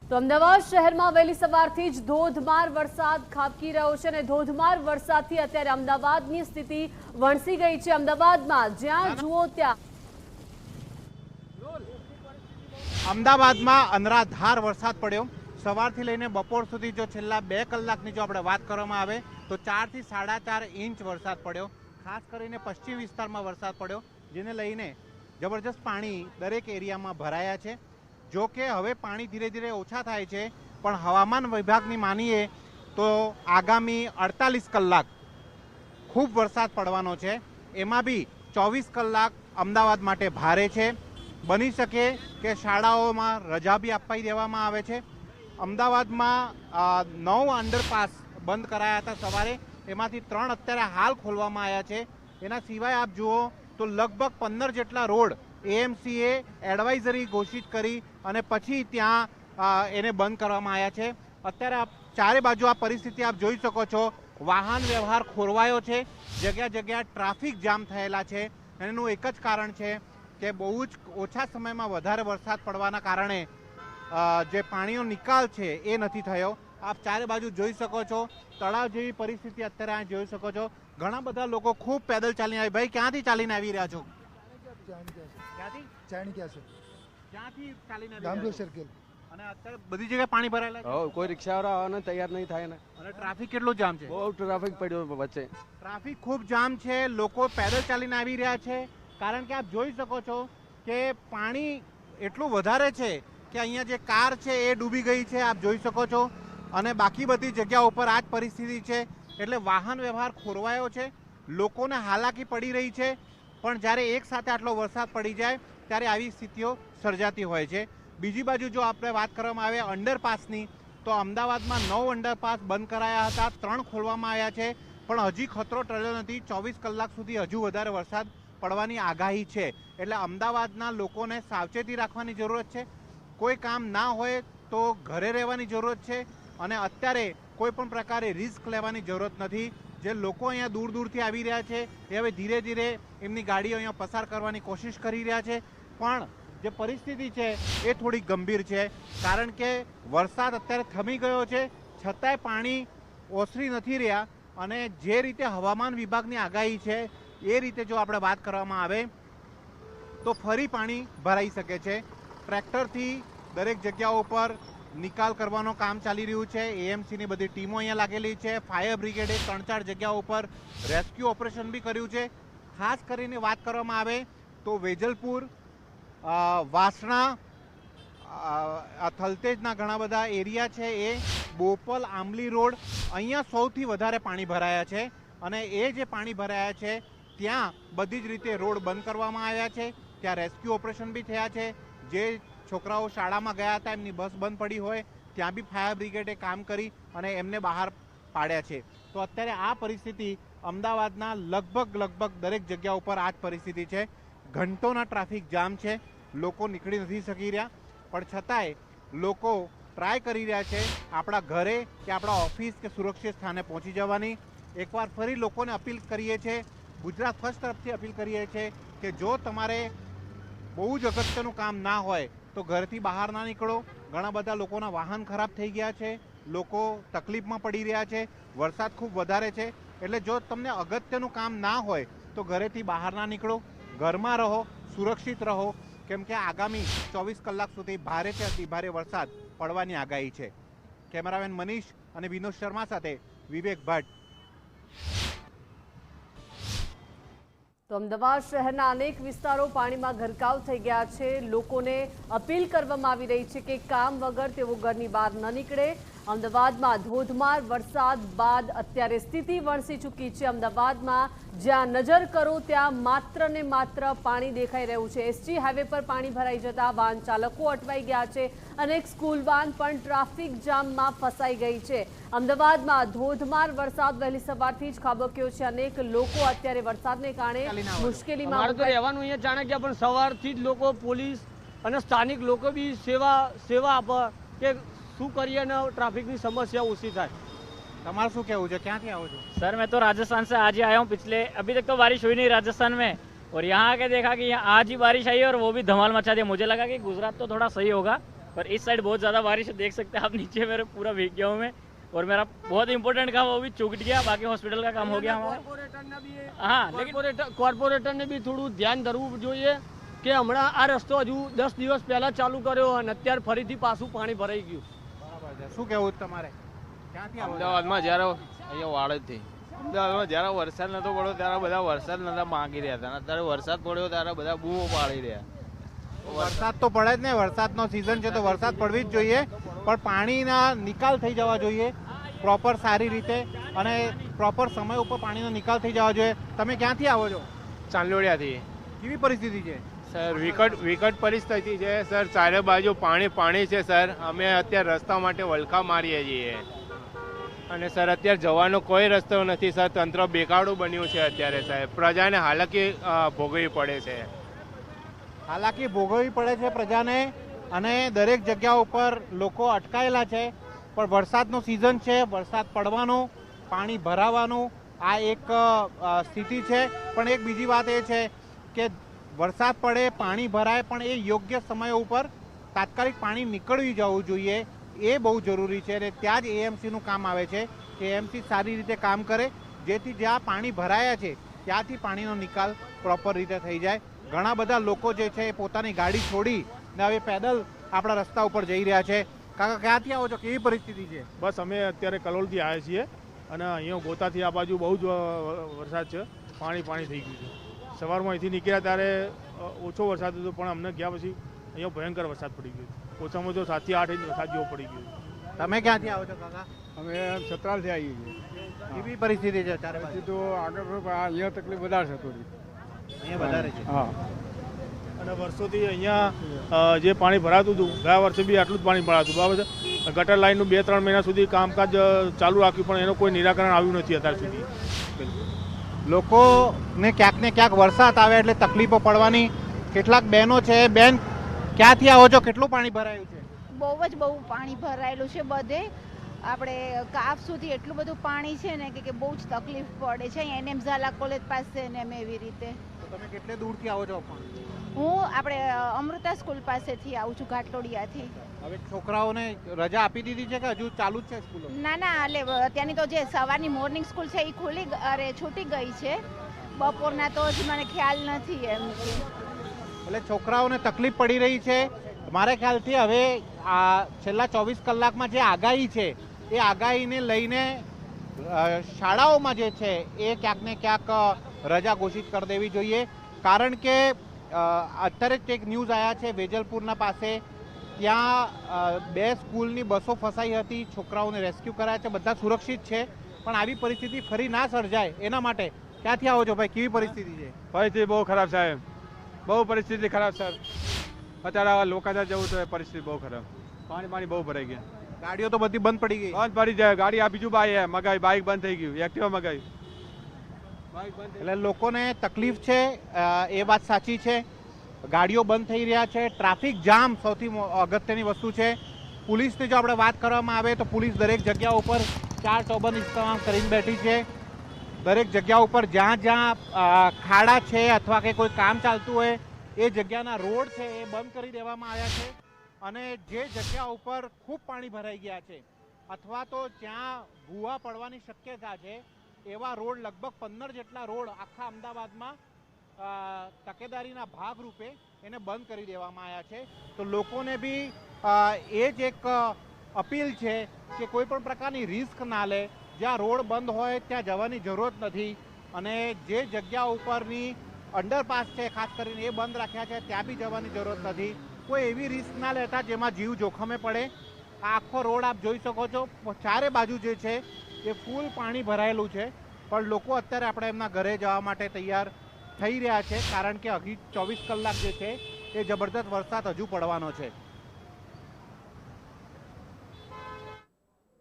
તો અમદાવાદ શહેરમાં વહેલી સવારથી જ ધોધમાર વરસાદ ખાબકી રહ્યો છે અને ધોધમાર વરસાદથી અત્યારે અમદાવાદની સ્થિતિ વણસી ગઈ છે। અમદાવાદમાં જ્યાં જુઓ ત્યાં અમદાવાદમાં અનરાધાર વરસાદ પડ્યો। સવારથી લઈને બપોર સુધી જો છેલ્લા 2 કલાકની જો આપણે વાત કરવામાં આવે તો 4 થી 4.5 ઇંચ વરસાદ પડ્યો। ખાસ કરીને પશ્ચિમ વિસ્તારમાં વરસાદ પડ્યો, જેને લઈને જબરજસ્ત પાણી દરેક એરિયામાં ભરાયા છે। જો કે હવે પાણી ધીરે ધીરે ઓછા થાય છે, પણ હવામાન વિભાગની માનીએ તો આગામી 48 કલાક ખૂબ વરસાદ પડવાનો છે। એમાં બી 24 કલાક અમદાવાદ માટે ભારે છે। બની શકે કે શાળાઓમાં રજા બી અપાઈ દેવામાં આવે છે। અમદાવાદમાં 9 અંડરપાસ બંધ કરાયા હતા સવારે, એમાંથી 3 અત્યારે હાલ ખોલવામાં આવ્યા છે। એના સિવાય આપ જુઓ તો લગભગ 15 જેટલા રોડ એએમસીએ એડવાઇઝરી ઘોષિત કરી અને પછી ત્યાં એને બંધ કરવામાં આવ્યા છે। અત્યારે આપ ચારે બાજુ આ પરિસ્થિતિ આપ જોઈ શકો છો। વાહન વ્યવહાર ખોરવાયો છે, જગ્યા જગ્યા ટ્રાફિક જામ થયેલા છે। એનું એક જ કારણ છે કે બહુ જ ઓછા સમયમાં વધારે વરસાદ પડવાના કારણે જે પાણીનો નિકાલ છે એ નથી થયો। આપ ચારે બાજુ જોઈ શકો છો, તળાવ જેવી પરિસ્થિતિ અત્યારે આ જોઈ શકો છો। ઘણા બધા લોકો ખૂબ પેદલ ચાલીને આવી। ભાઈ, ક્યાંથી ચાલીને આવી રહ્યા છો? ક્યાંથી ચાલીને સર્કલ અને અત્યારે બધી જગ્યાએ પાણી ભરાયેલા છે? કોઈ રિક્ષાવાળા આવવાને તૈયાર નહીં થાય ને, અને ટ્રાફિક કેટલું જામ છે? બહુ ટ્રાફિક પડ્યો વચ્ચે, ટ્રાફિક ખૂબ જામ છે। લોકો પેદલ ચાલીને આવી રહ્યા છે, કારણ કે આપ જોઈ શકો છો કે પાણી એટલું વધારે છે કે અહીંયા જે કાર છે એ ડૂબી ગઈ છે, આપ જોઈ શકો છો। અને બાકી બધી જગ્યાઓ ઉપર આ જ પરિસ્થિતિ છે, એટલે વાહન વ્યવહાર ખોરવાયો છે, લોકોને હાલાકી પડી રહી છે। પણ જ્યારે એક સાથે આટલો વરસાદ પડી જાય ત્યારે આવી સ્થિતિઓ સર્જાતી હોય છે। બીજી બાજુ જો આપણે વાત કરવામાં આવે અંડરપાસની, તો અમદાવાદમાં 9 અંડરપાસ બંધ કરાયા હતા, 3 ખોલવામાં આવ્યા છે, પણ હજી ખતરો ટળ્યો નથી। 24 કલાક સુધી હજુ વધારે વરસાદ પડવાની આગાહી છે, એટલે અમદાવાદના લોકોને સાવચેતી રાખવાની જરૂરત છે। કોઈ કામ ના હોય તો ઘરે રહેવાની જરૂરત છે, અને અત્યારે કોઈ પણ પ્રકારે રિસ્ક લેવાની જરૂરત નથી। જે લોકો અહીંયા દૂર દૂરથી આવી રહ્યા છે એ હવે ધીરે ધીરે એમની ગાડીઓ અહીંયા પસાર કરવાની કોશિશ કરી રહ્યા છે, પણ જે પરિસ્થિતિ છે એ થોડી ગંભીર છે, કારણ કે વરસાદ અત્યારે થમી ગયો છે છતાંય પાણી ઓસરી નથી રહ્યા। અને જે રીતે હવામાન વિભાગની આગાહી છે એ રીતે જો આપણે વાત કરવામાં આવે તો ફરી પાણી ભરાઈ શકે છે। ટ્રેક્ટરથી દરેક જગ્યાઓ પર નિકાલ કરવાનું કામ ચાલી રહ્યું છે। એએમસીની બધી ટીમો અહીંયા લાગેલી છે। ફાયર બ્રિગેડે 3-4 જગ્યાઓ પર રેસ્ક્યુ ઓપરેશન બી કર્યું છે। ખાસ કરીને વાત કરવામાં આવે તો વેજલપુર, વાસણા, થલતેજના ઘણા બધા એરિયા છે, એ બોપલ, આંબલી રોડ, અહીંયા સૌથી વધારે પાણી ભરાયા છે। અને એ જે પાણી ભરાયા છે ત્યાં બધી જ રીતે રોડ બંધ કરવામાં આવ્યા છે, ત્યાં રેસ્ક્યુ ઓપરેશન બી થયા છે। જે છોકરાઓ શાળામાં ગયા હતા એમની બસ બંધ પડી હોય ત્યાં બી ફાયર બ્રિગેડે કામ કરી અને એમને બહાર પાડ્યા છે। તો અત્યારે આ પરિસ્થિતિ અમદાવાદના લગભગ દરેક જગ્યા ઉપર આ જ પરિસ્થિતિ છે। ઘંટોના ટ્રાફિક જામ છે, લોકો નીકળી નથી શકી રહ્યા, પણ છતાંય લોકો ટ્રાય કરી રહ્યા છે આપણા ઘરે કે આપણા ઓફિસ કે સુરક્ષિત સ્થાને પહોંચી જવાની। એકવાર ફરી લોકોને અપીલ કરીએ છીએ, ગુજરાત ફર્સ્ટ તરફથી અપીલ કરીએ છીએ કે જો તમારે બહુ જ અગત્યનું કામ ના હોય તો ઘરથી બહાર ના નીકળો। ઘણા બધા લોકોના વાહન ખરાબ થઈ ગયા છે, લોકો તકલીફમાં પડી રહ્યા છે, વરસાદ ખૂબ વધારે છે, એટલે જો તમને અગત્યનું કામ ના હોય તો ઘરેથી બહાર ના નીકળો, ઘરમાં રહો, સુરક્ષિત રહો, કેમ કે આગામી 24 કલાક સુધી ભારેથી અતિ ભારે વરસાદ પડવાની આગાહી છે। કેમેરામેન મનીષ અને વિનોદ શર્મા સાથે વિવેક ભટ્ટ। તો અમદાવાદ શહેરના અનેક વિસ્તારો પાણીમાં ગરકાવ થઈ ગયા છે। લોકોને અપીલ કરવામાં આવી રહી છે કે કામ વગર તેઓ ઘરની બહાર ન નીકળે। અમદાવાદમાં ધોધમાર વરસાદ બાદ અત્યારે સ્થિતિ વણસી ચૂકી છે। અમદાવાદમાં જ્યાં નજર કરો ત્યાં માત્ર ને માત્ર પાણી દેખાઈ રહ્યું છે। એસજી હાઈવે પર પાણી ભરાઈ જતા વાહન ચાલકો અટવાઈ ગયા છે, અનેક સ્કૂલ વાન પણ ટ્રાફિક જામમાં ફસાઈ ગઈ છે। અમદાવાદમાં ધોધમાર વરસાદ વહેલી સવારથી જ ખાબક્યો છે, અનેક લોકો અત્યારે વરસાદને કારણે મુશ્કેલીમાં રહેવાનું અહીંયા ચાણક્ય, પણ સવારથી જ લોકો, પોલીસ અને સ્થાનિક લોકો બી સેવા આપે કે શું કરીએ ને ट्रैफिक समस्या ओसी થાય। તમારું શું કહેવું છે? ક્યાંથી આવો છો? सर मैं तो राजस्थान से आज ही आया हूँ। पिछले अभी तक तो बारिश हुई नहीं राजस्थान में, और यहाँ आके देखा कि यहाँ आज ही बारिश आई और वो भी धमाल मचा दिया। मुझे लगा कि गुजरात तो थोड़ा सही होगा, पर इस साइड बहुत ज़्यादा बारिश है, देख सकते हैं आप नीचे मेरे पूरा भीग गया हूँ मैं। और मेरा बहुत इंपॉर्टेंट काम वो भी चूक गया, बाकी हॉस्पिटल का काम हो गया हमारा। हाँ, लेकिन કોર્પોરેટરને બી થોડું ધ્યાન ધરવું જોઈએ કે હમણાં આ રસ્તો હજુ 10 દિવસ પહેલા ચાલુ કર્યો અને અત્યારે ફરીથી પાછું પાણી ભરાઈ ગયું. બરાબર છે. શું કહેવું તમારે? ક્યાંથી આવો છો? અમદાવાદમાં જ્યારે અહીંયા વાડજથી અમદાવાદમાં જ્યારે વરસાદ નહોતો પડ્યો ત્યારે બધા વરસાદ નહોતા માંગી રહ્યા હતા, અત્યારે વરસાદ પડ્યો ત્યારે બધા બૂમો પાડી રહ્યા. વરસાદ તો પડે જ ને, વરસાદનો સિઝન છે તો વરસાદ પડવી જ જોઈએ, પણ પાણીના નિકાલ થઈ જવા જોઈએ પ્રોપર સારી રીતે અને પ્રોપર સમય ઉપર પાણીનો નિકાલ થઈ જવા જોઈએ. તમે ક્યાંથી આવો છો? ચાંદલોડિયાથી. કેવી પરિસ્થિતિ છે? સર વિકટ પરિસ્થિતિ છે સર, ચારે બાજુ પાણી છે સર. અમે અત્યારે રસ્તા માટે વલખા મારીએ છીએ અને સર અત્યારે જવાનો કોઈ રસ્તો નથી સર. તંત્ર બેકારડું બન્યું છે અત્યારે સાહેબ, પ્રજાને હાલાકી ભોગવવી પડે છે. હાલાકી ભોગવવી પડે છે પ્રજાને અને દરેક જગ્યા ઉપર લોકો અટકાયેલા છે. પણ વરસાદનો સિઝન છે, વરસાદ પડવાનો, પાણી ભરાવાનું આ એક સ્થિતિ છે. પણ એક બીજી વાત એ છે કે વરસાદ પડે, પાણી ભરાય, પણ એ યોગ્ય સમય ઉપર તાત્કાલિક પાણી નીકળી જવું જોઈએ, એ બહુ જરૂરી છે. અને ત્યાં જ એએમસીનું કામ આવે છે કે એએમસી સારી રીતે કામ કરે જેથી જ્યાં પાણી ભરાયા છે ત્યાંથી પાણીનો નિકાલ પ્રોપર રીતે થઈ જાય. ઘણા બધા લોકો જે છે એ પોતાની ગાડી છોડી ને હવે પેદલ આપણા રસ્તા ઉપર જઈ રહ્યા છે. કાકા ક્યાંથી આવો છો? કેવી પરિસ્થિતિ છે? બસ અમે અત્યારે કલોલથી આવ્યા છીએ અને અહીંયા ગોતાથી આ બાજુ બહુ જ વરસાદ છે, પાણી થઈ ગયું છે. સવારમાં અહીંથી નીકળ્યા ત્યારે ઓછો વરસાદ હતો, પણ અમને ગયા પછી અહીંયા ભયંકર વરસાદ પડી ગયો. ઓછામાં ઓછો 7 થી 8 ઇંચ વરસાદ જેવો પડી ગયો. તમે ક્યાંથી આવો છો કાકા? અમે છત્રાલથી આવીએ છીએ. કેવી પરિસ્થિતિ છે? ચારે બાજુ તો આગળ અહીંયા તકલીફ વધારે છે થોડી. અહીંયા વધારે છે. હા. અને વર્ષોથી અહીંયા જે પાણી ભરાતું હતું, ગયા વર્ષે બી આટલું જ પાણી ભરાતું, બરાબર છે. ગટર લાઇનનું 2-3 મહિના સુધી કામકાજ ચાલુ રાખ્યું, પણ એનું કોઈ નિરાકરણ આવ્યું નથી અત્યાર સુધી. લોકોને ક્યાંક ને ક્યાંક વરસાદ આવે એટલે તકલીફો પડવાની. કેટલાક બહેનો છે. બેન ક્યાંથી આવો છો? કેટલું પાણી ભરાયું છે? બહુ પાણી ભરાયેલું છે બધે. આપણે કાફ સુધી એટલું બધું પાણી છે ને કે બહુ જ તકલીફ પડે છે. અહીંયા એનએમ ઝાલા કોલેજ પાસે ને એમ એવી રીતે. તો તમે કેટલે દૂરથી આવો છો? હું આપણે અમૃતા સ્કૂલ પાસેથી આવું છું, ઘાટલોડિયાથી. હવે છોકરાઓને રજા આપી દીધી છે કે હજુ ચાલુ જ છે સ્કૂલો? ના એટલે ત્યાંની તો જે સવારની મોર્નિંગ સ્કૂલ છે એ છૂટી ગઈ છે. બપોરના તો હજી મને ખ્યાલ નથી એમ કે. એટલે છોકરાઓને તકલીફ પડી રહી છે. મારા ખ્યાલથી હવે આ છેલ્લા 24 કલાકમાં જે આગાહી છે એ આગાહીને લઈને શાળાઓમાં જે છે એ ક્યાંક ને ક્યાંક રજા ઘોષિત કરી દેવી જોઈએ. કારણ કે અત્યારે જ એક ન્યૂઝ આવ્યા છે વેજલપુરના પાસે, ત્યાં 2 સ્કૂલની બસો ફસાઈ હતી, છોકરાઓને રેસ્ક્યુ કરાયા છે, બધા સુરક્ષિત છે. પણ આવી પરિસ્થિતિ ફરી ના સર્જાય એના માટે ક્યાંથી આવો છો ભાઈ? કેવી પરિસ્થિતિ છે? પરિસ્થિતિ બહુ ખરાબ સાહેબ, બહુ પરિસ્થિતિ ખરાબ સર. અત્યારે આવા લોકાધાર જવું તો પરિસ્થિતિ બહુ ખરાબ. પાણી બહુ ભરાઈ ગયા. ગાડીઓ તો બધી બંધ પડી ગઈ. બંધ પડી જાય. ગાડી આ બીજું મગાવી, બાઇક બંધ થઈ ગયું, એક્ટિવા મગાવી. એટલે લોકોને તકલીફ છે, એ વાત સાચી છે. ગાડીઓ બંધ થઈ રહ્યા છે. ટ્રાફિક જામ સૌથી અગત્યની વસ્તુ છે. પોલીસની જો આપણે વાત કરવામાં આવે તો પોલીસ દરેક જગ્યા ઉપર 4 ચોબંધ ઇસ્તમામ કરીને બેઠી છે. દરેક જગ્યા ઉપર જ્યાં ખાડા છે અથવા કે કોઈ કામ ચાલતું હોય એ જગ્યાના રોડ છે એ બંધ કરી દેવામાં આવ્યા છે. અને જે જગ્યા ઉપર ખૂબ પાણી ભરાઈ ગયા છે અથવા તો જ્યાં ભૂવા પડવાની શક્યતા છે એવા રોડ, લગભગ 15 જેટલા રોડ આખા અમદાવાદમાં તકેદારીના ભાગરૂપે એને બંધ કરી દેવામાં આવ્યા છે. તો લોકોને બી એ જ એક અપીલ છે કે કોઈ પણ પ્રકારની રિસ્ક ના લે. જ્યાં રોડ બંધ હોય ત્યાં જવાની જરૂરત નથી અને જે જગ્યા ઉપરની અંડરપાસ છે ખાસ કરીને એ બંધ રાખ્યા છે ત્યાં બી જવાની જરૂરત નથી. કોઈ એવી રિસ્ક ના લેતા જેમાં જીવ જોખમે પડે. આ આખો રોડ આપ જોઈ શકો છો, ચારે બાજુ જે છે એ ફૂલ પાણી ભરાયેલું છે. પણ લોકો અત્યારે આપણે એમના ઘરે જવા માટે તૈયાર થઈ રહ્યા છે કારણ કે હજી 24 કલાક જે છે એ જબરદસ્ત વરસાદ હજુ પડવાનો છે.